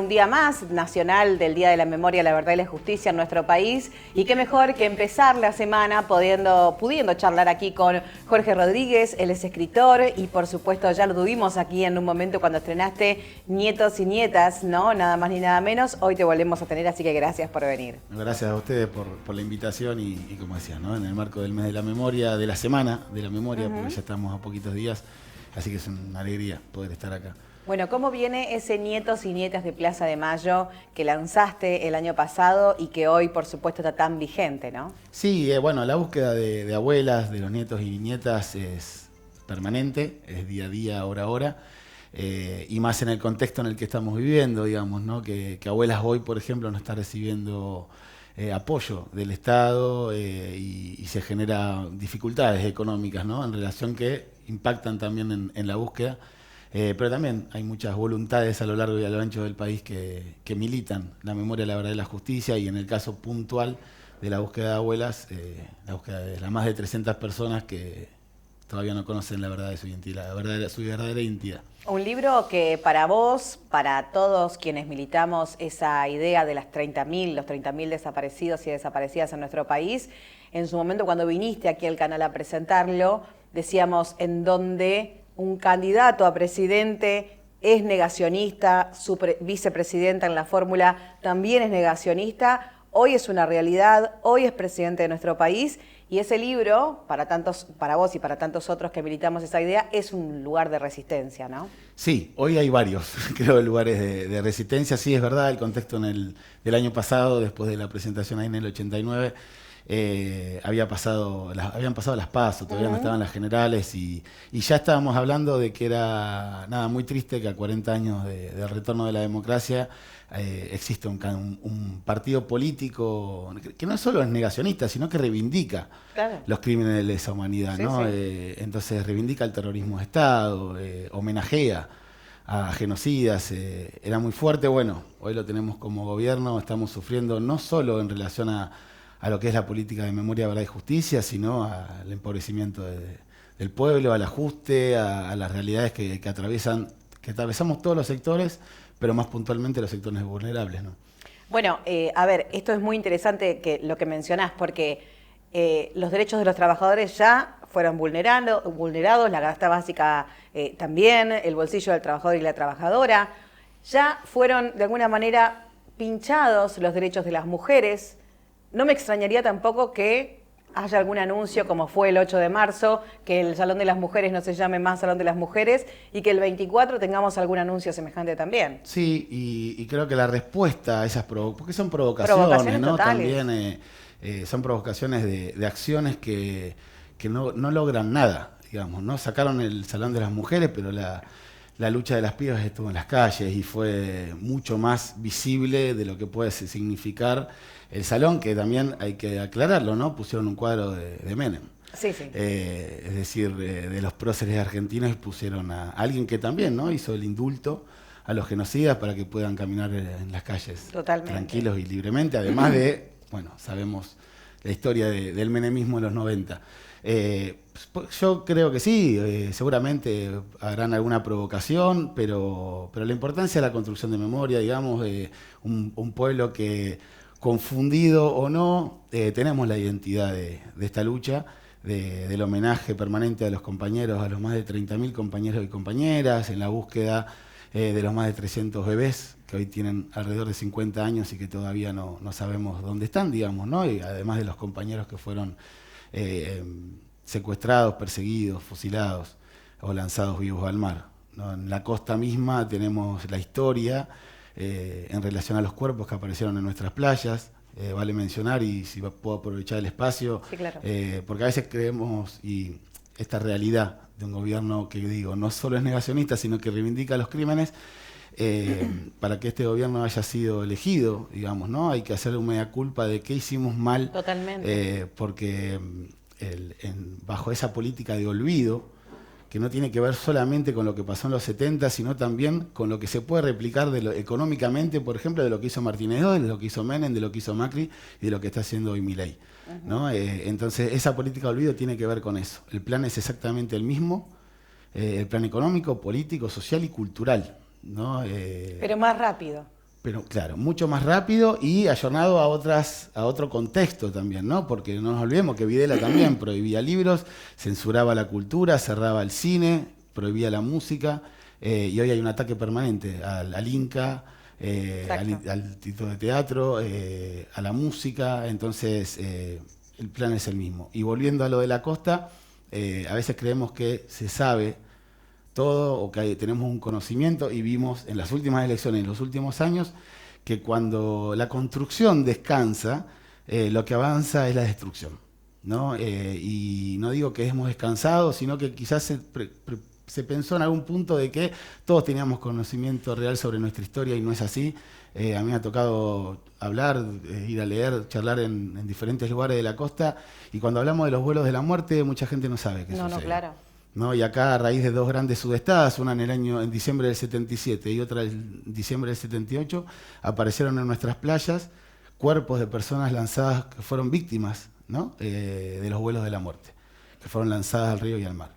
un día más nacional del Día de la Memoria, la Verdad y la Justicia en nuestro país. Y qué mejor que empezar la semana pudiendo charlar aquí con Jorge Rodríguez. Él es escritor y por supuesto ya lo tuvimos aquí en un momento cuando estrenaste Nietos y Nietas, ¿no? Nada más ni nada menos. Hoy te volvemos a tener, así que gracias por venir. Gracias a ustedes por la invitación y como decía, ¿no? En el marco del mes de la memoria, de la semana de la memoria, porque ya estamos a poquitos días, así que es una alegría poder estar acá. Bueno, ¿cómo viene ese Nietos y Nietas de Plaza de Mayo que lanzaste el año pasado y que hoy, por supuesto, está tan vigente, ¿no? Sí, bueno, la búsqueda de abuelas, de los nietos y nietas es permanente, es día a día, hora a hora, y más en el contexto en el que estamos viviendo, digamos, ¿no? Que abuelas hoy, por ejemplo, no está recibiendo apoyo del Estado y se genera dificultades económicas, ¿no? En relación que impactan también en la búsqueda. Pero también hay muchas voluntades a lo largo y a lo ancho del país que militan la memoria, la verdad y la justicia, y en el caso puntual de la búsqueda de abuelas, la búsqueda de las más de 300 personas que todavía no conocen la verdad de su identidad, su verdadera identidad. Un libro que para vos, para todos quienes militamos esa idea de las 30.000, los 30.000 desaparecidos y desaparecidas en nuestro país, en su momento cuando viniste aquí al canal a presentarlo, decíamos en donde un candidato a presidente es negacionista, su vicepresidenta en la fórmula también es negacionista, hoy es una realidad, hoy es presidente de nuestro país y ese libro, para vos y para tantos otros que militamos esa idea, es un lugar de resistencia, ¿no? Sí, hoy hay varios, creo, lugares de resistencia, sí es verdad, el contexto del año pasado, después de la presentación ahí en el 89, habían pasado las PASO, todavía no estaban las generales y ya estábamos hablando de que era nada muy triste que a 40 años del retorno de la democracia existe un partido político que no solo es negacionista, sino que reivindica los crímenes de lesa humanidad, ¿no? Sí. Entonces reivindica el terrorismo de Estado, homenajea a genocidas, era muy fuerte. Bueno, hoy lo tenemos como gobierno, estamos sufriendo no solo en relación a lo que es la política de memoria, verdad y justicia, sino al empobrecimiento del pueblo, al ajuste, a las realidades que atravesamos todos los sectores, pero más puntualmente los sectores vulnerables, ¿no? Bueno, a ver, esto es muy interesante lo que mencionás, porque los derechos de los trabajadores ya fueron vulnerados, la canasta básica también, el bolsillo del trabajador y la trabajadora, ya fueron de alguna manera pinchados los derechos de las mujeres. No me extrañaría tampoco que haya algún anuncio, como fue el 8 de marzo, que el Salón de las Mujeres no se llame más Salón de las Mujeres y que el 24 tengamos algún anuncio semejante también. Sí, y creo que la respuesta a esas porque son provocaciones, ¿no? Totales. También son provocaciones de acciones que no logran nada, digamos, ¿no? Sacaron el Salón de las Mujeres, pero la lucha de las pibas estuvo en las calles y fue mucho más visible de lo que puede significar el salón, que también hay que aclararlo, ¿no? Pusieron un cuadro de Menem. Sí, sí. Es decir, de los próceres argentinos pusieron a alguien que también, ¿no? Hizo el indulto a los genocidas para que puedan caminar en las calles tranquilos y libremente, además de, bueno, sabemos la historia del menemismo en los 90. Yo creo que sí, seguramente harán alguna provocación, pero la importancia de la construcción de memoria, digamos, un pueblo que, confundido o no, tenemos la identidad de esta lucha, del homenaje permanente a los compañeros, a los más de 30.000 compañeros y compañeras, en la búsqueda de los más de 300 bebés que hoy tienen alrededor de 50 años y que todavía no sabemos dónde están, digamos, ¿no? Y además de los compañeros que fueron secuestrados, perseguidos, fusilados o lanzados vivos al mar, ¿no? En la costa misma tenemos la historia en relación a los cuerpos que aparecieron en nuestras playas. Vale mencionar, y si puedo aprovechar el espacio, sí, claro. Porque a veces creemos, y esta realidad de un gobierno que, digo, no solo es negacionista, sino que reivindica los crímenes, para que este gobierno haya sido elegido, digamos, ¿no? Hay que hacer un mea culpa de qué hicimos mal. Totalmente. Porque bajo esa política de olvido, que no tiene que ver solamente con lo que pasó en los 70, sino también con lo que se puede replicar económicamente, por ejemplo, de lo que hizo Martínez Oz, de lo que hizo Menem, de lo que hizo Macri y de lo que está haciendo hoy Milei, ¿no? Entonces, esa política de olvido tiene que ver con eso. El plan es exactamente el mismo, el plan económico, político, social y cultural, ¿no? Pero más rápido. Pero claro, mucho más rápido y ayornado a otro contexto también, ¿no? Porque no nos olvidemos que Videla también prohibía libros, censuraba la cultura, cerraba el cine, prohibía la música, y hoy hay un ataque permanente al Inca, al título de teatro, a la música, entonces el plan es el mismo. Y volviendo a lo de la costa, a veces creemos que se sabe todo o que tenemos un conocimiento y vimos en las últimas elecciones, en los últimos años, que cuando la construcción descansa, lo que avanza es la destrucción, ¿no? Y no digo que hemos descansado, sino que quizás se pensó en algún punto de que todos teníamos conocimiento real sobre nuestra historia y no es así. A mí me ha tocado hablar, ir a leer, charlar en diferentes lugares de la costa y cuando hablamos de los vuelos de la muerte, mucha gente no sabe qué sucede. No, claro. ¿No? Y acá a raíz de dos grandes sudestadas, una en diciembre del 77 y otra en diciembre del 78, aparecieron en nuestras playas cuerpos de personas lanzadas que fueron víctimas, ¿no? De los vuelos de la muerte, que fueron lanzadas al río y al mar.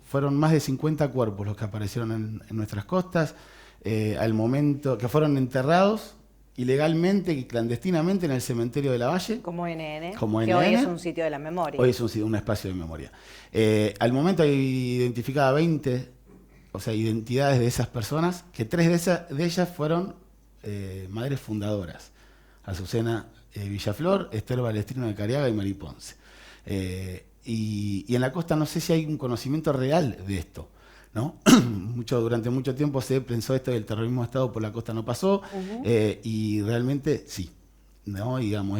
Fueron más de 50 cuerpos los que aparecieron en nuestras costas, al momento que fueron enterrados ilegalmente y clandestinamente en el cementerio de la Valle. Como NN, que NN, hoy es un sitio de la memoria. Hoy es un espacio de memoria. Al momento hay identificada 20, o sea, identidades de esas personas, que 3 de ellas fueron madres fundadoras. Azucena Villaflor, Esther Balestrino de Cariaga y Mari Ponce. Y en la costa no sé si hay un conocimiento real de esto, ¿no? Durante mucho tiempo se pensó esto del terrorismo de Estado por la costa no pasó, y realmente sí, ¿no? Digamos,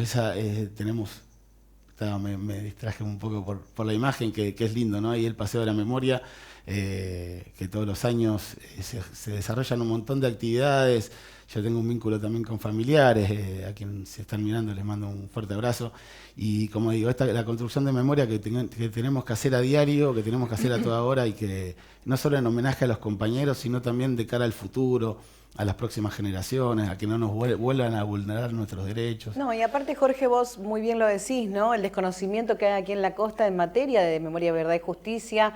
me distraje un poco por la imagen, que es lindo, ¿no? Ahí el Paseo de la Memoria, que todos los años se desarrollan un montón de actividades. Yo tengo un vínculo también con familiares, a quienes se están mirando les mando un fuerte abrazo. Y como digo, la construcción de memoria que tenemos que hacer a diario, que tenemos que hacer a toda hora y que no solo en homenaje a los compañeros, sino también de cara al futuro, a las próximas generaciones, a que no nos vuelvan a vulnerar nuestros derechos. No, y aparte, Jorge, vos muy bien lo decís, ¿no? El desconocimiento que hay aquí en la costa en materia de memoria, verdad y justicia,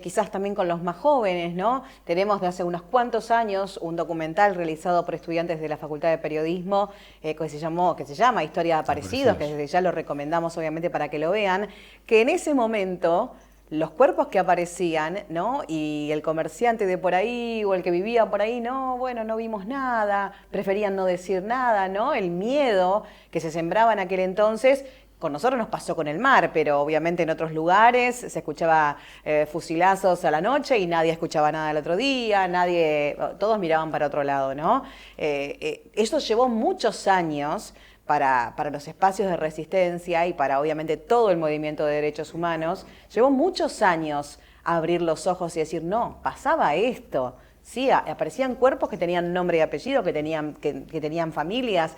quizás también con los más jóvenes, ¿no? Tenemos de hace unos cuantos años un documental realizado por estudiantes de la Facultad de Periodismo que se llama Historia de Aparecidos, que desde ya lo recomendamos obviamente para que lo vean, que en ese momento los cuerpos que aparecían, ¿no? Y el comerciante de por ahí o el que vivía por ahí, no, bueno, no vimos nada, preferían no decir nada, ¿no? El miedo que se sembraba en aquel entonces, con nosotros nos pasó con el mar, pero obviamente en otros lugares se escuchaba fusilazos a la noche y nadie escuchaba nada el otro día, todos miraban para otro lado, ¿no? Eso llevó muchos años para los espacios de resistencia y para obviamente todo el movimiento de derechos humanos, llevó muchos años abrir los ojos y decir, no, pasaba esto. Sí, aparecían cuerpos que tenían nombre y apellido, que tenían familias,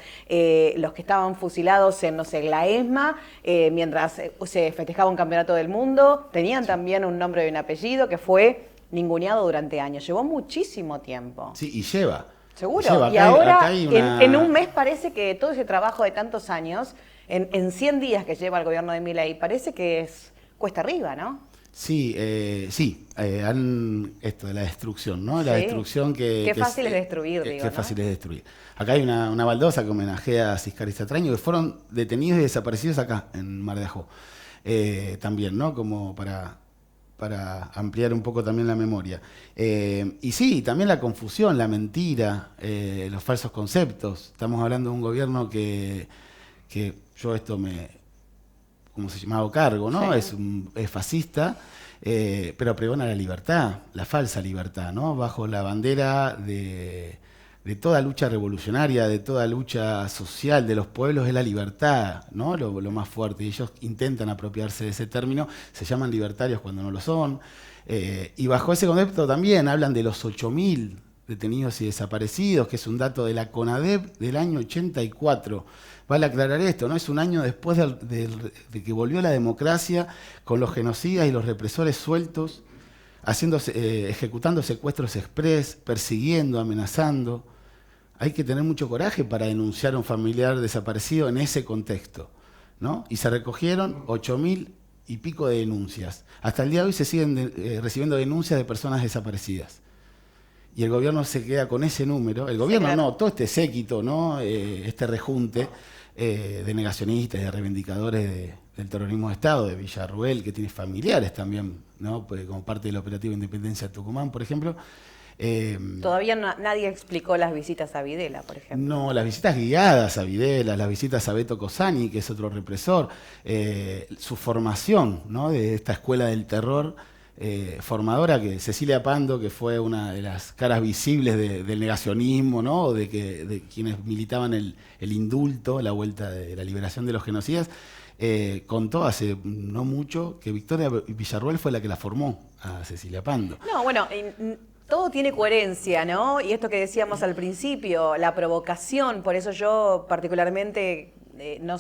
los que estaban fusilados en, no sé, la ESMA, mientras se festejaba un campeonato del mundo, tenían también un nombre y un apellido que fue ninguneado durante años. Llevó muchísimo tiempo. Sí, y lleva. Seguro, y ahora en un mes parece que todo ese trabajo de tantos años, en 100 días que lleva el gobierno de Milei, parece que es cuesta arriba, ¿no? Sí, esto de la destrucción, ¿no? La destrucción que... Qué fácil es destruir, digo, Qué fácil es destruir. Acá hay una baldosa que homenajea a Ciscar y Satraño, que fueron detenidos y desaparecidos acá, en Mar de Ajó. También, ¿no? Como para ampliar un poco también la memoria. Y sí, también la confusión, la mentira, los falsos conceptos. Estamos hablando de un gobierno que yo como se llamaba, cargo, ¿no? Sí. Es fascista, pero pregona la libertad, la falsa libertad, ¿no? Bajo la bandera de toda lucha revolucionaria, de toda lucha social de los pueblos, es la libertad, ¿no? Lo más fuerte. Y ellos intentan apropiarse de ese término, se llaman libertarios cuando no lo son. Y bajo ese concepto también hablan de los 8.000 detenidos y desaparecidos, que es un dato de la CONADEP del año 84. Vale aclarar esto, ¿no? Es un año después de que volvió la democracia, con los genocidas y los represores sueltos, ejecutando secuestros express, persiguiendo, amenazando. Hay que tener mucho coraje para denunciar a un familiar desaparecido en ese contexto, ¿no? Y se recogieron 8.000 y pico de denuncias. Hasta el día de hoy se siguen recibiendo denuncias de personas desaparecidas. y el gobierno se queda con ese número. El gobierno claro. no, todo este séquito, ¿no? Este rejunte de negacionistas, de reivindicadores del terrorismo de Estado, de Villarruel, que tiene familiares también, ¿no? Pues, como parte del operativo Independencia de Tucumán, por ejemplo. Todavía nadie explicó las visitas a Videla, por ejemplo. No, las visitas guiadas a Videla, las visitas a Beto Cosani, que es otro represor, su formación, ¿no? De esta escuela del terror formadora, que Cecilia Pando, que fue una de las caras visibles del negacionismo, ¿no? De quienes militaban el indulto, la vuelta de la liberación de los genocidas, contó hace no mucho que Victoria Villarruel fue la que la formó a Cecilia Pando. No, bueno, todo tiene coherencia, ¿no? Y esto que decíamos al principio, la provocación, por eso yo particularmente no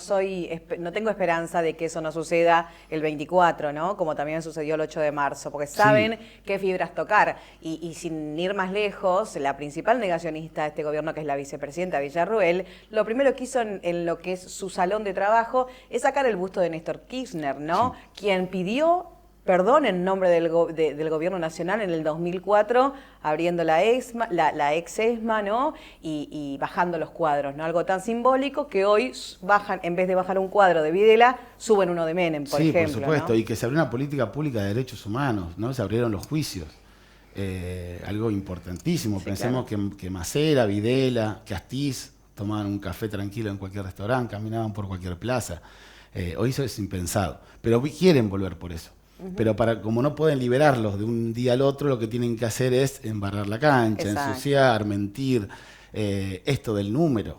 tengo esperanza de que eso no suceda el 24, ¿no? Como también sucedió el 8 de marzo, porque saben qué fibras tocar. Y sin ir más lejos, la principal negacionista de este gobierno, que es la vicepresidenta Villarruel, lo primero que hizo en lo que es su salón de trabajo es sacar el busto de Néstor Kirchner, ¿no? Sí. Quien pidió perdón en nombre del gobierno nacional en el 2004, abriendo la ex ESMA, ¿no? Y bajando los cuadros, ¿no? Algo tan simbólico que hoy bajan, en vez de bajar un cuadro de Videla, suben uno de Menem, por ejemplo. Sí, por supuesto, ¿no? Y que se abrió una política pública de derechos humanos, ¿no? Se abrieron los juicios. Algo importantísimo. Sí, pensemos claro. que Macera, Videla, que Astiz tomaban un café tranquilo en cualquier restaurante, caminaban por cualquier plaza. Hoy eso es impensado. Pero quieren volver por eso. Pero como no pueden liberarlos de un día al otro, lo que tienen que hacer es embarrar la cancha, exacto. Ensuciar, mentir. Esto del número.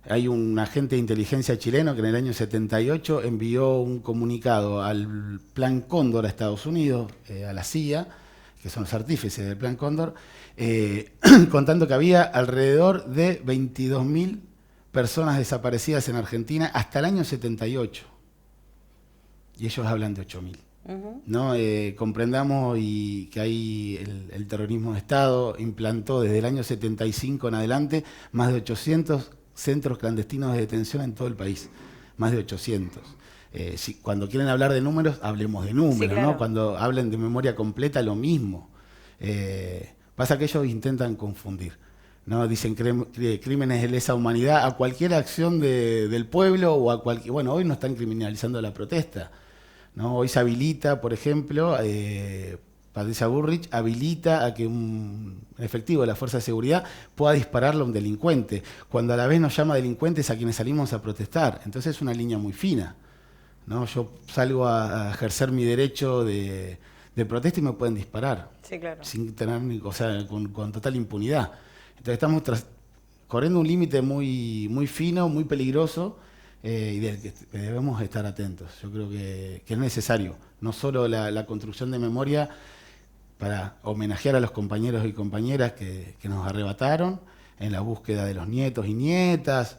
Hay un agente de inteligencia chileno que en el año 78 envió un comunicado al Plan Cóndor a Estados Unidos, a la CIA, que son los artífices del Plan Cóndor, contando que había alrededor de 22.000 personas desaparecidas en Argentina hasta el año 78. Y ellos hablan de 8.000. ¿No? Comprendamos que ahí el terrorismo de Estado implantó desde el año 75 en adelante más de 800 centros clandestinos de detención en todo el país. Más de 800. Cuando quieren hablar de números, hablemos de números, sí, claro. ¿no? Cuando hablen de memoria completa, lo mismo. Pasa que ellos intentan confundir, ¿no? Dicen crímenes de lesa humanidad a cualquier acción del pueblo o a cualquier... Bueno, hoy no están criminalizando la protesta, ¿no? Hoy se habilita, por ejemplo, Patricia Bullrich habilita a que un efectivo de la Fuerza de Seguridad pueda dispararle a un delincuente, cuando a la vez nos llama delincuentes a quienes salimos a protestar. Entonces es una línea muy fina, ¿no? Yo salgo a ejercer mi derecho de protesta y me pueden disparar, sí, claro. Sin tener, o sea, con total impunidad. Entonces estamos corriendo un límite muy, muy fino, muy peligroso, y del que debemos estar atentos. Yo creo que es necesario, no solo la construcción de memoria para homenajear a los compañeros y compañeras que nos arrebataron, en la búsqueda de los nietos y nietas,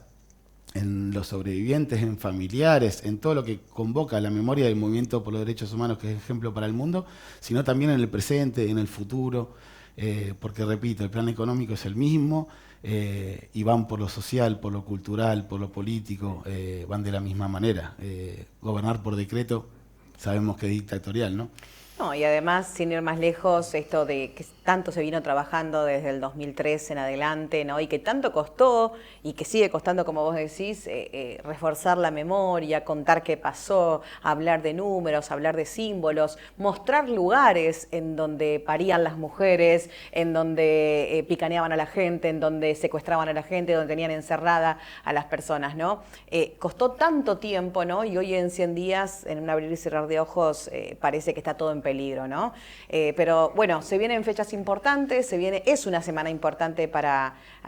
en los sobrevivientes, en familiares, en todo lo que convoca la memoria del movimiento por los derechos humanos, que es ejemplo para el mundo, sino también en el presente, en el futuro, porque repito, el plan económico es el mismo, y van por lo social, por lo cultural, por lo político, van de la misma manera. Gobernar por decreto sabemos que es dictatorial, ¿no? No, y además, sin ir más lejos, esto de que tanto se vino trabajando desde el 2003 en adelante, ¿no? Y que tanto costó y que sigue costando, como vos decís, reforzar la memoria, contar qué pasó, hablar de números, hablar de símbolos, mostrar lugares en donde parían las mujeres, en donde picaneaban a la gente, en donde secuestraban a la gente, donde tenían encerrada a las personas, ¿no? Costó tanto tiempo, ¿no? Y hoy en 100 días, en un abrir y cerrar de ojos, parece que está todo en peligro, ¿no? Pero bueno, se vienen fechas importantes, es una semana importante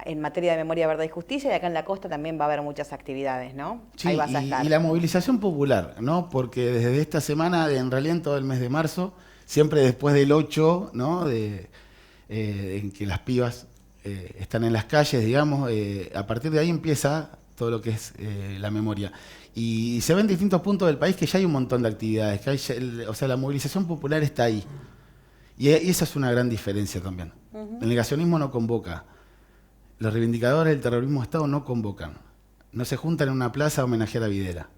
en materia de memoria, verdad y justicia, y acá en la costa también va a haber muchas actividades, ¿no? Sí, ahí vas a estar. Y la movilización popular, ¿no? Porque desde esta semana, en realidad en todo el mes de marzo, siempre después del 8, ¿no? En que las pibas están en las calles, digamos, a partir de ahí empieza todo lo que es la memoria. Y se ve en distintos puntos del país que ya hay un montón de actividades, o sea, la movilización popular está ahí. Y esa es una gran diferencia también. El negacionismo no convoca. Los reivindicadores del terrorismo de Estado no convocan. No se juntan en una plaza a homenajear a Videla.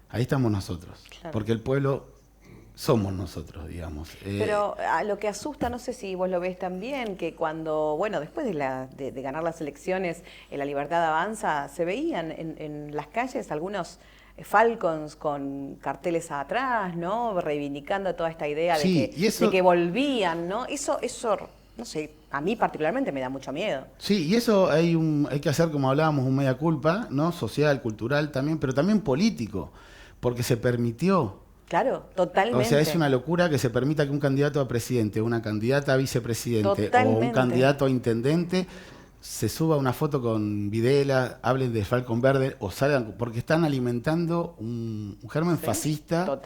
Ahí estamos nosotros. Claro. Porque el pueblo somos nosotros, digamos. Pero a lo que asusta, no sé si vos lo ves también, que cuando, bueno, después de ganar las elecciones, La Libertad Avanza, se veían en las calles algunos Falcons con carteles atrás, ¿no? Reivindicando toda esta idea Sí, de que volvían, ¿no? Eso, no sé, a mí particularmente me da mucho miedo. Sí, y eso hay que hacer, como hablábamos, un mea culpa, ¿no? Social, cultural también, pero también político, porque se permitió. Claro, totalmente. O sea, es una locura que se permita que un candidato a presidente, una candidata a vicepresidente Totalmente. o un candidato a intendente se suba una foto con Videla, hablen de Falcon Verde o salgan, porque están alimentando un germen fascista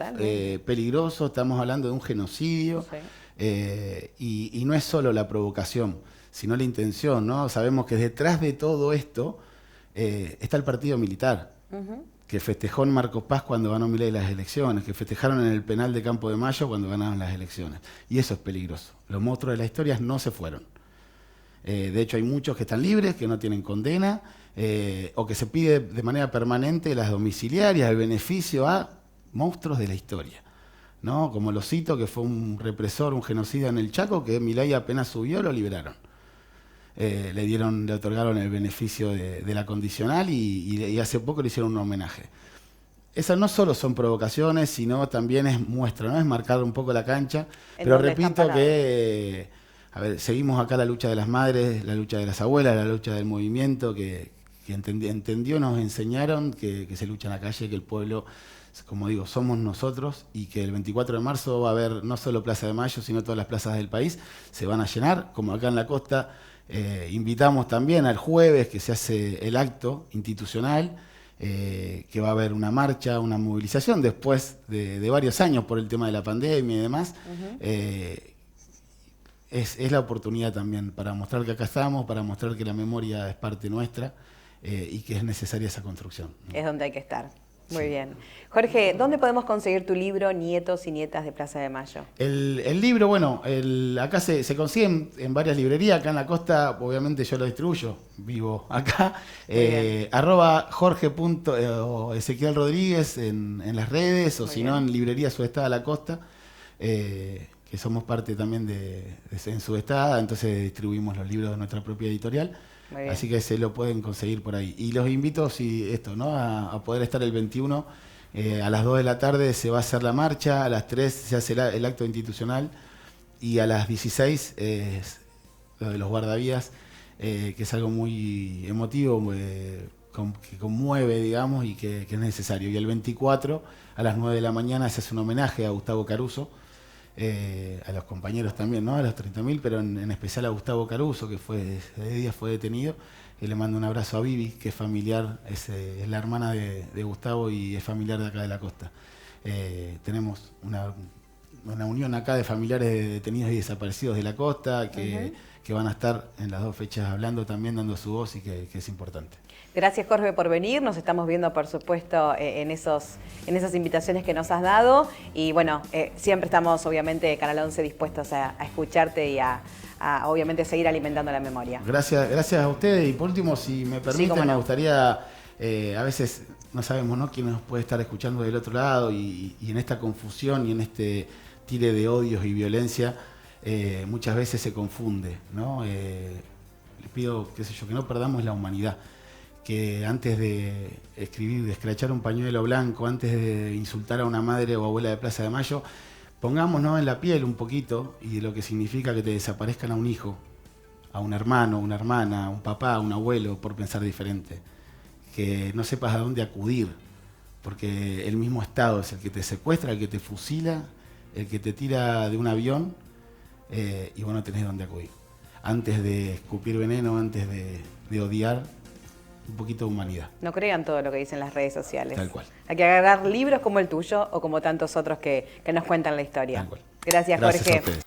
peligroso, estamos hablando de un genocidio. Sí. Y no es solo la provocación, sino la intención, ¿no? Sabemos que detrás de todo esto está el partido militar, que festejó en Marcos Paz cuando ganó Milei las elecciones, que festejaron en el penal de Campo de Mayo cuando ganaron las elecciones. Y eso es peligroso. Los monstruos de la historia no se fueron. De hecho, hay muchos que están libres, que no tienen condena, o que se pide de manera permanente las domiciliarias, el beneficio a monstruos de la historia, ¿no? Como Losito, que fue un represor, un genocida en el Chaco, que Milei apenas subió, lo liberaron. Le otorgaron el beneficio de la condicional y hace poco le hicieron un homenaje. Esas no solo son provocaciones, sino también es muestra, ¿no? Es marcar un poco la cancha. Pero repito que, a ver, seguimos acá la lucha de las madres, la lucha de las abuelas, la lucha del movimiento, que entendió, nos enseñaron que se lucha en la calle, que el pueblo, como digo, somos nosotros, y que el 24 de marzo va a haber no solo Plaza de Mayo, sino todas las plazas del país, se van a llenar, como acá en la costa. Invitamos también al jueves que se hace el acto institucional, que va a haber una marcha, una movilización después de varios años por el tema de la pandemia y demás. Es la oportunidad también para mostrar que acá estamos, para mostrar que la memoria es parte nuestra y que es necesaria esa construcción, ¿no? Es donde hay que estar. Muy bien. Jorge, ¿dónde podemos conseguir tu libro Nietos y Nietas de Plaza de Mayo? El libro, bueno, acá se consigue en varias librerías. Acá en la costa, obviamente yo lo distribuyo, vivo acá. @jorge.Ezequiel Rodríguez en las redes, o si no en librería Sudestada La Costa, que somos parte también en Sudestada, entonces distribuimos los libros de nuestra propia editorial. Así que se lo pueden conseguir por ahí. Y los invito, a poder estar el 21 a las 2 de la tarde se va a hacer la marcha, a las 3 se hace el acto institucional y a las 16 lo de los guardavías, que es algo muy emotivo, que conmueve, digamos, y que es necesario. Y el 24 a las 9 de la mañana se hace un homenaje a Gustavo Caruso, a los compañeros también, ¿no? A los 30.000, pero en especial a Gustavo Caruso, que ese día fue detenido. Y le mando un abrazo a Vivi, que es familiar, es la hermana de Gustavo y es familiar de acá de la costa. Tenemos una unión acá de familiares de detenidos y desaparecidos de la costa, que van a estar en las dos fechas hablando también, dando su voz, y que es importante. Gracias, Jorge, por venir. Nos estamos viendo, por supuesto, en esas invitaciones que nos has dado. Y bueno, siempre estamos, obviamente, Canal 11 dispuestos a escucharte y a obviamente, seguir alimentando la memoria. Gracias a ustedes. Y por último, si me permiten, me gustaría, a veces no sabemos, ¿no?, quién nos puede estar escuchando del otro lado, y en esta confusión y en este tire de odios y violencia, muchas veces se confunde, ¿no? Les pido, que no perdamos la humanidad. Que antes de escribir, de escrachar un pañuelo blanco, antes de insultar a una madre o abuela de Plaza de Mayo, pongámonos en la piel un poquito y de lo que significa que te desaparezcan a un hijo, a un hermano, una hermana, a un papá, a un abuelo, por pensar diferente. Que no sepas a dónde acudir, porque el mismo Estado es el que te secuestra, el que te fusila, el que te tira de un avión, y vos no tenés dónde acudir. Antes de escupir veneno, antes de odiar, un poquito de humanidad. No crean todo lo que dicen las redes sociales. Tal cual. Hay que agarrar libros como el tuyo o como tantos otros que nos cuentan la historia. Tal cual. Gracias, Jorge. Gracias a ustedes.